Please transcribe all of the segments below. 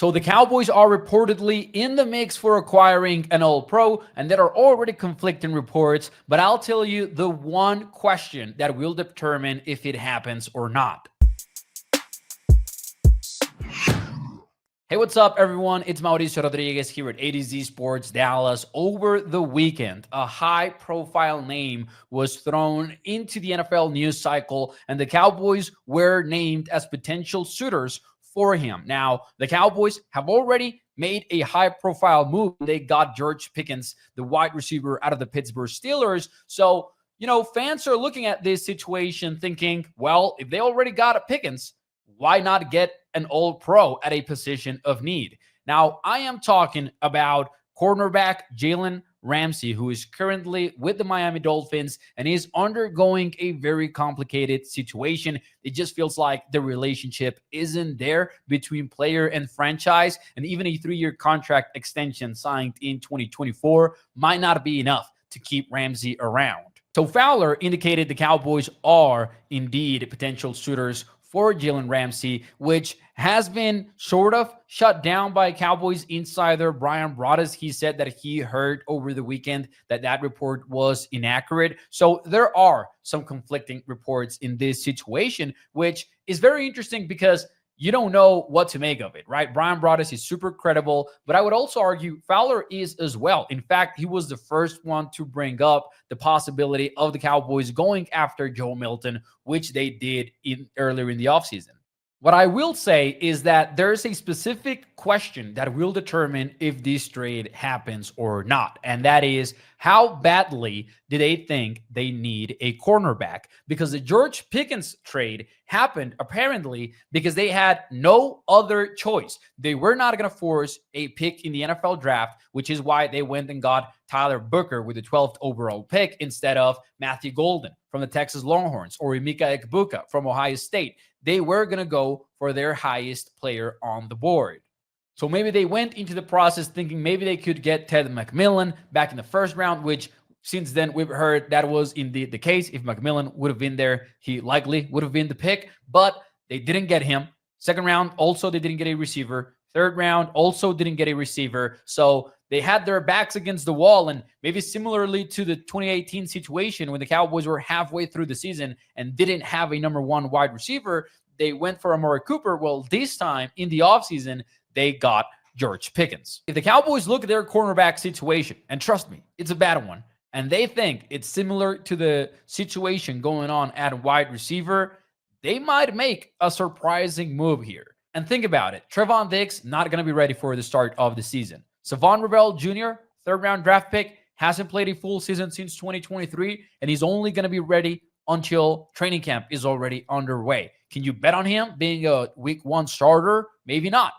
So the Cowboys are reportedly in the mix for acquiring an All-Pro, and there are already conflicting reports, but I'll tell you the one question that will determine if it happens or not. Hey, what's up, everyone? It's Mauricio Rodriguez here at A-Z Sports Dallas. Over the weekend, a high-profile name was thrown into the NFL news cycle, and the Cowboys were named as potential suitors for him. Now, the Cowboys have already made a high-profile move. They got George Pickens, the wide receiver out of the Pittsburgh Steelers. So, fans are looking at this situation thinking, well, if they already got a Pickens, why not get an All-Pro at a position of need? Now, I am talking about cornerback Jalen Ramsey, who is currently with the Miami Dolphins and is undergoing a very complicated situation. It just feels like the relationship isn't there between player and franchise, and even a 3-year contract extension signed in 2024 might not be enough to keep Ramsey around. So Fowler indicated the Cowboys are indeed potential suitors for Jalen Ramsey, which has been sort of shut down by Cowboys insider Brian Broaddus. He said that he heard over the weekend that report was inaccurate. So there are some conflicting reports in this situation, which is very interesting because you don't know what to make of it, right? Brian Broaddus is super credible, but I would also argue Fowler is as well. In fact, he was the first one to bring up the possibility of the Cowboys going after Joe Milton, which they did earlier in the offseason. What I will say is that there's a specific question that will determine if this trade happens or not, and that is, how badly do they think they need a cornerback? Because the George Pickens trade happened apparently because they had no other choice. They were not going to force a pick in the NFL draft, which is why they went and got Tyler Booker with the 12th overall pick instead of Matthew Golden from the Texas Longhorns or Emeka Egbuka from Ohio State. They were going to go for their highest player on the board. So maybe they went into the process thinking maybe they could get Ted McMillan back in the first round, which since then we've heard that was indeed the case. If McMillan would have been there, he likely would have been the pick, but they didn't get him. Second round, also they didn't get a receiver. Third round, also didn't get a receiver. So they had their backs against the wall, and maybe similarly to the 2018 situation when the Cowboys were halfway through the season and didn't have a number one wide receiver, they went for Amari Cooper. Well, this time in the offseason, they got George Pickens. If the Cowboys look at their cornerback situation, and trust me, it's a bad one, and they think it's similar to the situation going on at wide receiver, they might make a surprising move here. And think about it. Trevon Diggs not going to be ready for the start of the season. Savon Ravell Jr., third-round draft pick, hasn't played a full season since 2023, and he's only going to be ready until training camp is already underway. Can you bet on him being a week 1 starter? Maybe not.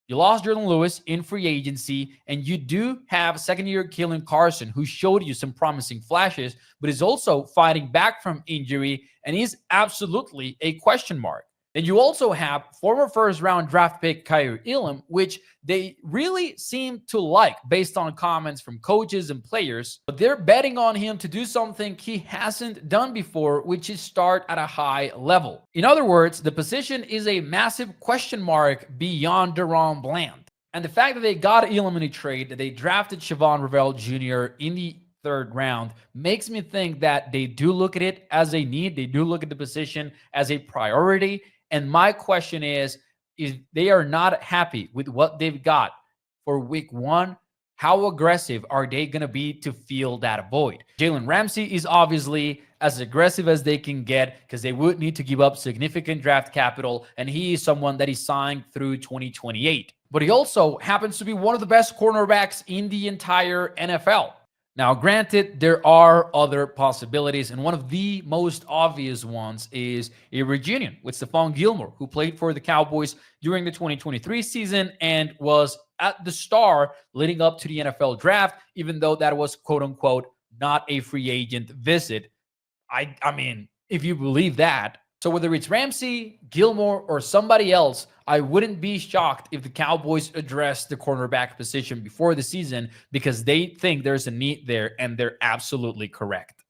You lost Jordan Lewis in free agency, and you do have second-year Kalen Carson, who showed you some promising flashes, but is also fighting back from injury, and he's absolutely a question mark. And you also have former first-round draft pick Kaiir Elam, which they really seem to like based on comments from coaches and players. But they're betting on him to do something he hasn't done before, which is start at a high level. In other words, the position is a massive question mark beyond DaRon Bland. And the fact that they got Elam in a trade, that they drafted Savon Ravell Jr. in the third round, makes me think that they do look at it as a need. They do look at the position as a priority. And my question is, if they are not happy with what they've got for week 1, how aggressive are they going to be to fill that void? Jalen Ramsey is obviously as aggressive as they can get because they would need to give up significant draft capital, and he is someone that is signed through 2028. But he also happens to be one of the best cornerbacks in the entire NFL. Now, granted, there are other possibilities, and one of the most obvious ones is a reunion with Stephon Gilmore, who played for the Cowboys during the 2023 season and was at the star leading up to the NFL draft, even though that was, quote-unquote, not a free agent visit. I mean, if you believe that. So whether it's Ramsey, Gilmore, or somebody else, I wouldn't be shocked if the Cowboys address the cornerback position before the season because they think there's a need there, and they're absolutely correct.